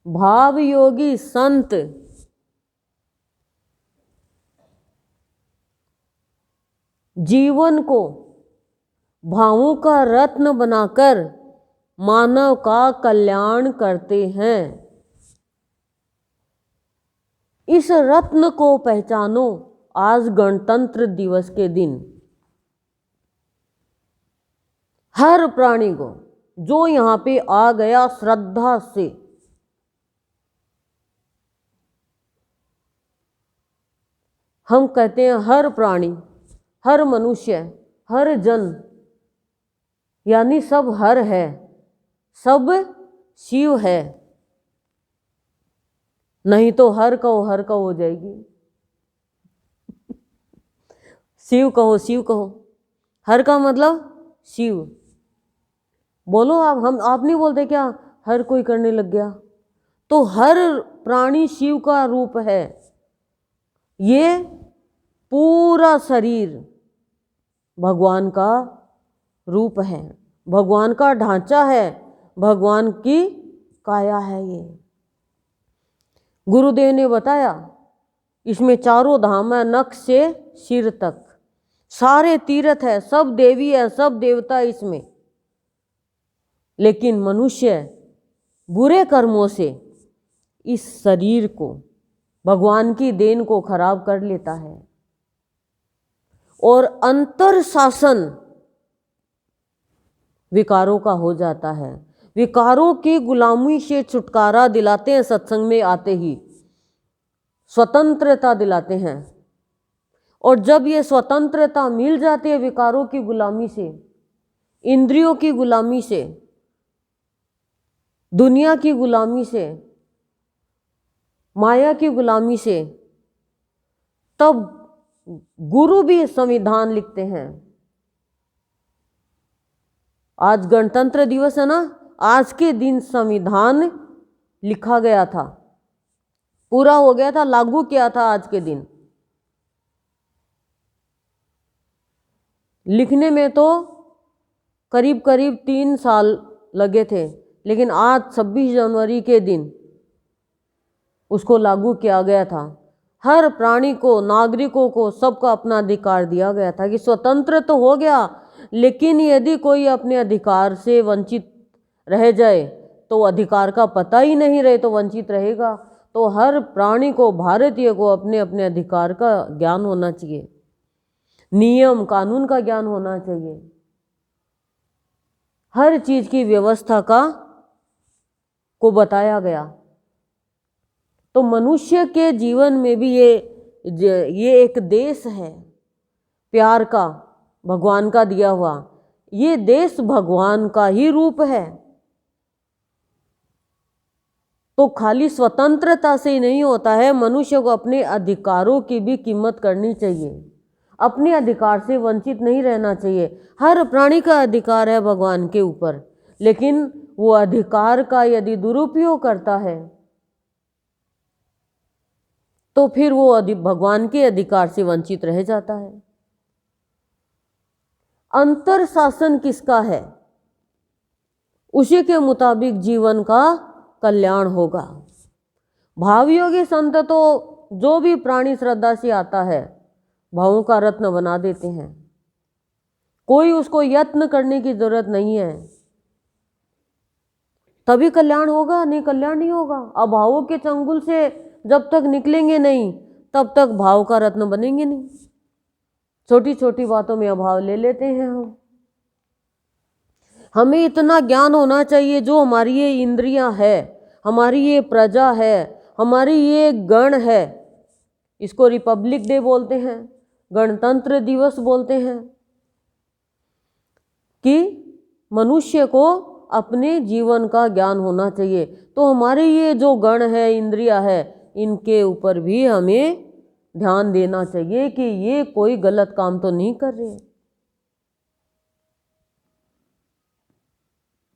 भाव योगी संत जीवन को भावों का रत्न बनाकर मानव का कल्याण करते हैं। इस रत्न को पहचानो आज गणतंत्र दिवस के दिन। हर प्राणी को जो यहाँ पे आ गया श्रद्धा से, हम कहते हैं हर प्राणी, हर मनुष्य, हर जन, यानी सब हर है, सब शिव है। नहीं तो हर कहो हो जाएगी। शिव कहो, शिव कहो, हर का मतलब शिव। बोलो आप नहीं बोलते क्या हर कोई करने लग गया? तो हर प्राणी शिव का रूप है। ये पूरा शरीर भगवान का रूप है, भगवान का ढांचा है, भगवान की काया है। ये गुरुदेव ने बताया इसमें चारों धाम है, नख से सिर तक सारे तीर्थ है, सब देवी है, सब देवता इसमें। लेकिन मनुष्य बुरे कर्मों से इस शरीर को, भगवान की देन को खराब कर लेता है और अंतर शासन विकारों का हो जाता है। विकारों की गुलामी से छुटकारा दिलाते हैं सत्संग में आते ही, स्वतंत्रता दिलाते हैं। और जब ये स्वतंत्रता मिल जाती है विकारों की गुलामी से, इंद्रियों की गुलामी से, दुनिया की गुलामी से, माया की गुलामी से, तब गुरु भी संविधान लिखते हैं। आज गणतंत्र दिवस है ना, आज के दिन संविधान लिखा गया था, पूरा हो गया था, लागू किया था आज के दिन। लिखने में तो करीब करीब 3 साल लगे थे, लेकिन आज 26 जनवरी के दिन उसको लागू किया गया था। हर प्राणी को, नागरिकों को, सबका अपना अधिकार दिया गया था कि स्वतंत्र तो हो गया, लेकिन यदि कोई अपने अधिकार से वंचित रह जाए तो अधिकार का पता ही नहीं रहे तो वंचित रहेगा। तो हर प्राणी को, भारतीय को अपने अपने अधिकार का ज्ञान होना चाहिए, नियम कानून का ज्ञान होना चाहिए, हर चीज की व्यवस्था को बताया गया। तो मनुष्य के जीवन में भी ये एक देश है प्यार का, भगवान का दिया हुआ। ये देश भगवान का ही रूप है। तो खाली स्वतंत्रता से ही नहीं होता है, मनुष्य को अपने अधिकारों की भी कीमत करनी चाहिए, अपने अधिकार से वंचित नहीं रहना चाहिए। हर प्राणी का अधिकार है भगवान के ऊपर, लेकिन वो अधिकार का यदि दुरुपयोग करता है तो फिर वो भगवान के अधिकार से वंचित रह जाता है। अंतर शासन किसका है, उसी के मुताबिक जीवन का कल्याण होगा। भावयोगी संत तो जो भी प्राणी श्रद्धा से आता है भावों का रत्न बना देते हैं, कोई उसको यत्न करने की जरूरत नहीं है, तभी कल्याण होगा, नहीं कल्याण नहीं होगा। अभावों के चंगुल से जब तक निकलेंगे नहीं तब तक भाव का रत्न बनेंगे नहीं। छोटी छोटी बातों में अभाव ले लेते हैं हम। हमें इतना ज्ञान होना चाहिए, जो हमारी ये इंद्रियां है, हमारी ये प्रजा है, हमारी ये गण है, इसको रिपब्लिक डे बोलते हैं, गणतंत्र दिवस बोलते हैं, कि मनुष्य को अपने जीवन का ज्ञान होना चाहिए। तो हमारे ये जो गण है, इंद्रियां है, इनके ऊपर भी हमें ध्यान देना चाहिए कि ये कोई गलत काम तो नहीं कर रहे।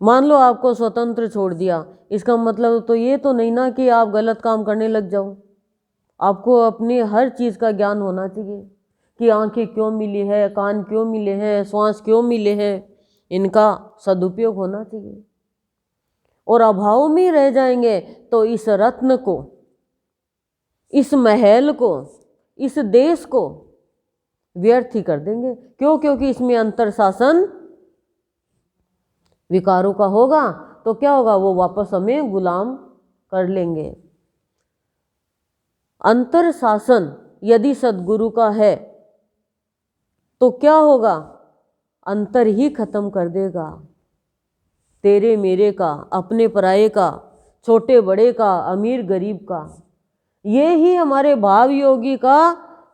मान लो आपको स्वतंत्र छोड़ दिया, इसका मतलब तो ये तो नहीं ना कि आप गलत काम करने लग जाओ। आपको अपनी हर चीज़ का ज्ञान होना चाहिए कि आंखें क्यों मिली है, कान क्यों मिले हैं, श्वास क्यों मिले हैं, इनका सदुपयोग होना चाहिए। और अभाव में रह जाएंगे तो इस रत्न को, इस महल को, इस देश को व्यर्थ ही कर देंगे। क्यों? क्योंकि इसमें अंतर शासन विकारों का होगा, तो क्या होगा, वो वापस हमें गुलाम कर लेंगे। अंतर शासन यदि सद्गुरु का है तो क्या होगा, अंतर ही खत्म कर देगा, तेरे मेरे का, अपने पराये का, छोटे बड़े का, अमीर गरीब का। ये ही हमारे भाव योगी का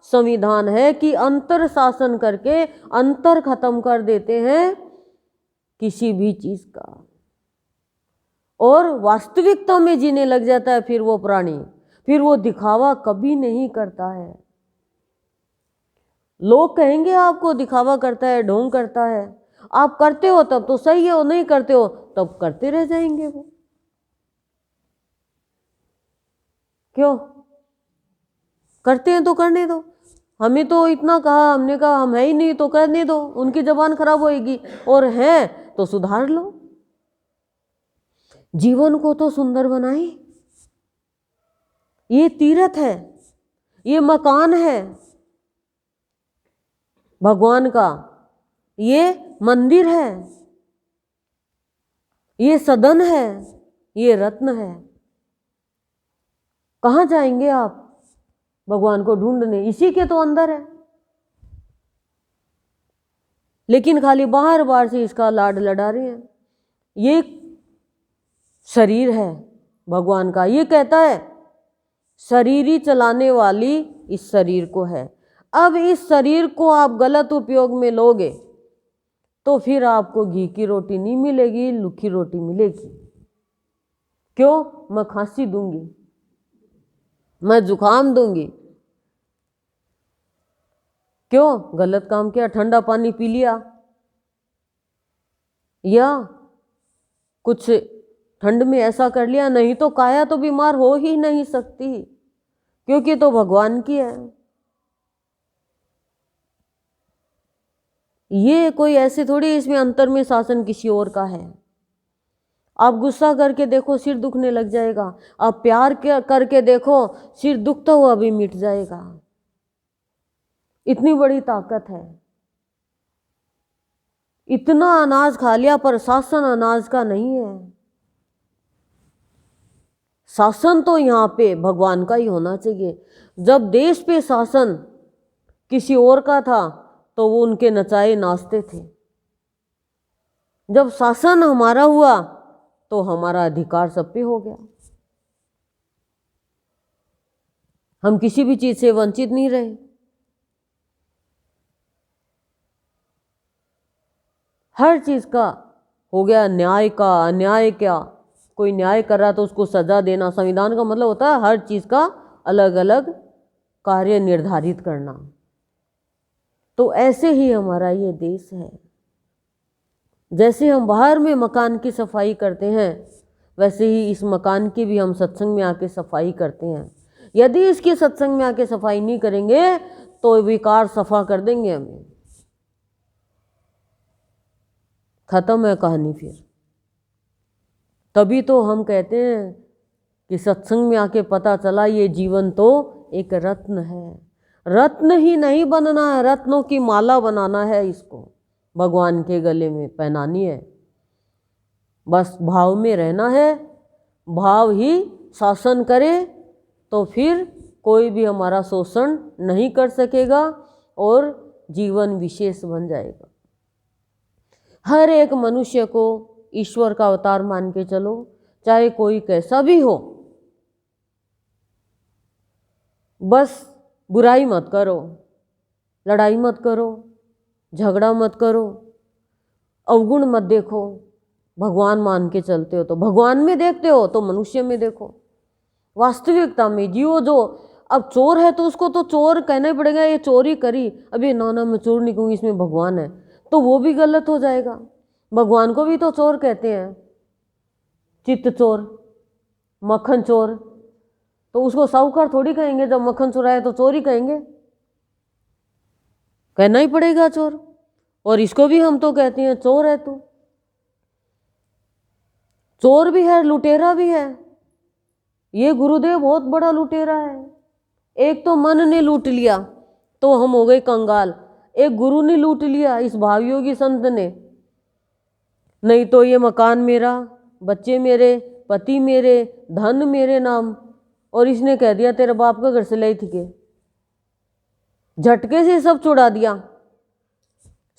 संविधान है कि अंतर शासन करके अंतर खत्म कर देते हैं किसी भी चीज का, और वास्तविकता में जीने लग जाता है फिर वो प्राणी। फिर वो दिखावा कभी नहीं करता है। लोग कहेंगे आपको दिखावा करता है, ढोंग करता है, आप करते हो तब तो सही है, और नहीं करते हो तब करते रह जाएंगे वो। क्यों? करते हैं तो करने दो। हमें तो इतना कहा, हमने कहा हम है ही नहीं तो करने दो, उनकी जबान खराब होएगी, और है तो सुधार लो। जीवन को तो सुंदर बनाए। ये तीर्थ है, ये मकान है भगवान का, ये मंदिर है, ये सदन है, ये रत्न है। कहाँ जाएंगे आप भगवान को ढूंढने? इसी के तो अंदर है। लेकिन खाली बाहर बाहर से इसका लाड लड़ा रहे हैं। ये शरीर है भगवान का, ये कहता है शरीर ही चलाने वाली इस शरीर को है। अब इस शरीर को आप गलत उपयोग में लोगे तो फिर आपको घी की रोटी नहीं मिलेगी, लुखी रोटी मिलेगी। क्यों? मैं खांसी दूंगी, मैं जुकाम दूंगी। क्यों? गलत काम किया, ठंडा पानी पी लिया, या कुछ ठंड में ऐसा कर लिया, नहीं तो काया तो बीमार हो ही नहीं सकती, क्योंकि तो भगवान की है। ये कोई ऐसे थोड़ी इसमें अंतर में शासन किसी और का है। आप गुस्सा करके देखो सिर दुखने लग जाएगा, आप प्यार करके देखो सिर दुखता हुआ भी मिट जाएगा। इतनी बड़ी ताकत है। इतना अनाज खा लिया पर शासन अनाज का नहीं है। शासन तो यहाँ पे भगवान का ही होना चाहिए। जब देश पे शासन किसी और का था तो वो उनके नचाए नाचते थे। जब शासन हमारा हुआ तो हमारा अधिकार सब पे हो गया। हम किसी भी चीज से वंचित नहीं रहे। हर चीज का हो गया, न्याय का, अन्याय क्या, कोई न्याय कर रहा तो उसको सजा देना। संविधान का मतलब होता है हर चीज का अलग अलग कार्य निर्धारित करना। तो ऐसे ही हमारा ये देश है। जैसे हम बाहर में मकान की सफाई करते हैं, वैसे ही इस मकान की भी हम सत्संग में आके सफाई करते हैं। यदि इसकी सत्संग में आके सफाई नहीं करेंगे तो विकार सफा कर देंगे हमें। खत्म है कहानी फिर। तभी तो हम कहते हैं कि सत्संग में आके पता चला ये जीवन तो एक रत्न है। रत्न ही नहीं बनना है, रत्नों की माला बनाना है, इसको भगवान के गले में पहनानी है। बस भाव में रहना है, भाव ही शासन करे तो फिर कोई भी हमारा शोषण नहीं कर सकेगा और जीवन विशेष बन जाएगा। हर एक मनुष्य को ईश्वर का अवतार मान के चलो, चाहे कोई कैसा भी हो। बस बुराई मत करो, लड़ाई मत करो, झगड़ा मत करो, अवगुण मत देखो। भगवान मान के चलते हो तो भगवान में देखते हो तो मनुष्य में देखो, वास्तविकता में जियो। जो अब चोर है तो उसको तो चोर कहना ही पड़ेगा, ये चोरी करी, अभी ना मैं चोर नहीं कहूँगी, इसमें भगवान है, तो वो भी गलत हो जाएगा। भगवान को भी तो चोर कहते हैं, चित्त चोर, मक्खन चोर, तो उसको साहूकार थोड़ी कहेंगे। जब मक्खन चुराए तो चोर ही कहेंगे, कहना ही पड़ेगा चोर। और इसको भी हम तो कहते हैं चोर है तू। चोर भी है, लुटेरा भी है। ये गुरुदेव बहुत बड़ा लुटेरा है। एक तो मन ने लूट लिया तो हम हो गए कंगाल, एक गुरु ने लूट लिया इस भावयोगी संत ने। नहीं तो ये मकान मेरा, बच्चे मेरे, पति मेरे, धन मेरे नाम, और इसने कह दिया तेरे बाप का घर से लाई थी के। झटके से सब छुड़ा दिया,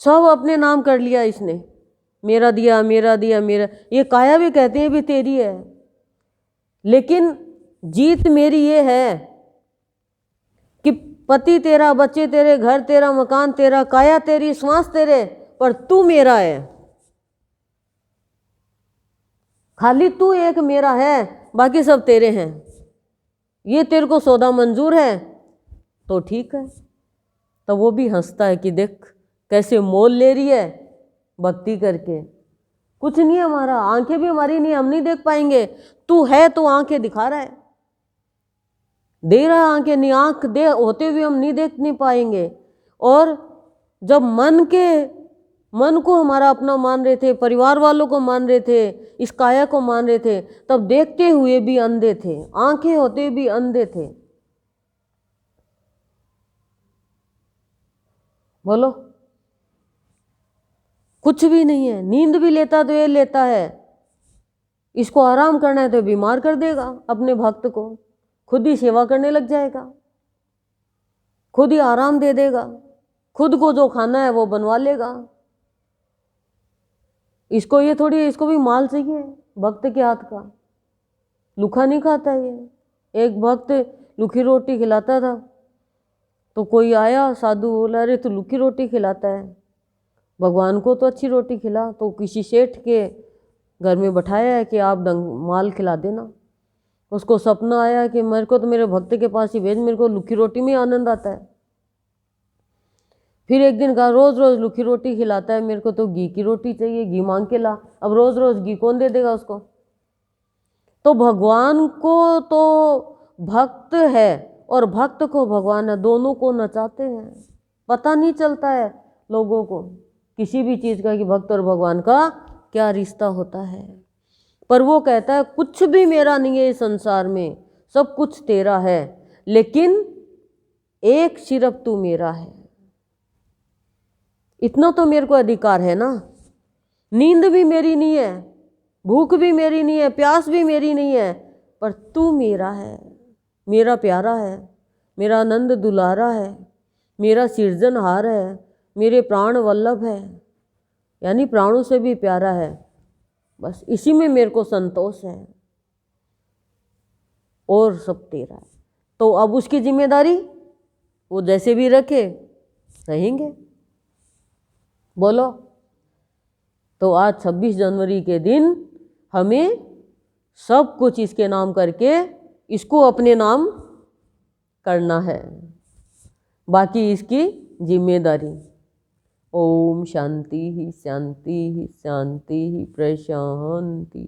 सब अपने नाम कर लिया इसने, मेरा दिया मेरा दिया मेरा। ये काया भी कहते हैं भी तेरी है, लेकिन जीत मेरी ये है कि पति तेरा, बच्चे तेरे, घर तेरा, मकान तेरा, काया तेरी, श्वास तेरे, पर तू मेरा है। खाली तू एक मेरा है, बाकी सब तेरे हैं। ये तेरे को सौदा मंजूर है तो ठीक है। तो वो भी हंसता है कि देख कैसे मोल ले रही है भक्ति करके। कुछ नहीं है हमारा, आंखें भी हमारी नहीं, हम नहीं देख पाएंगे। तू है तो आंखें दिखा रहा है, दे रहा है आंखें, नहीं आंख दे होते हुए हम नहीं देख नहीं पाएंगे। और जब मन को हमारा अपना मान रहे थे, परिवार वालों को मान रहे थे, इस काया को मान रहे थे, तब देखते हुए भी अंधे थे, आंखें होते हुए भी अंधे थे। बोलो, कुछ भी नहीं है। नींद भी लेता तो ये लेता है, इसको आराम करना है तो बीमार कर देगा अपने भक्त को, खुद ही सेवा करने लग जाएगा, खुद ही आराम दे देगा, खुद को जो खाना है वो बनवा लेगा। इसको ये थोड़ी, इसको भी माल चाहिए भक्त के हाथ का, लुखा नहीं खाता ये। एक भक्त लुखी रोटी खिलाता था तो कोई आया साधु, बोला अरे तू लुखी रोटी खिलाता है, भगवान को तो अच्छी रोटी खिला। तो किसी सेठ के घर में बैठाया है कि आप माल खिला देना। उसको सपना आया कि मेरे को तो मेरे भक्त के पास ही भेज, मेरे को लुखी रोटी में आनंद आता है। फिर एक दिन कहा रोज़ रोज़ लुखी रोटी खिलाता है, मेरे को तो घी की रोटी चाहिए, घी मांग के ला। अब रोज़ रोज़ घी कौन दे देगा उसको। तो भगवान को तो भक्त है और भक्त को भगवान है, दोनों को नचाते हैं। पता नहीं चलता है लोगों को किसी भी चीज़ का कि भक्त और भगवान का क्या रिश्ता होता है। पर वो कहता है कुछ भी मेरा नहीं है इस संसार में, सब कुछ तेरा है, लेकिन एक सिर्फ तू मेरा है। इतना तो मेरे को अधिकार है ना। नींद भी मेरी नहीं है, भूख भी मेरी नहीं है, प्यास भी मेरी नहीं है, पर तू मेरा है, मेरा प्यारा है, मेरा आनंद दुलारा है, मेरा सिरजनहार है, मेरे प्राण वल्लभ है, यानी प्राणों से भी प्यारा है। बस इसी में मेरे को संतोष है और सब तेरा है। तो अब उसकी जिम्मेदारी वो जैसे भी रखे रहेंगे। बोलो, तो आज 26 जनवरी के दिन हमें सब कुछ इसके नाम करके इसको अपने नाम करना है, बाकी इसकी जिम्मेदारी। ओम शांति ही शांति ही शांति ही प्रशांति।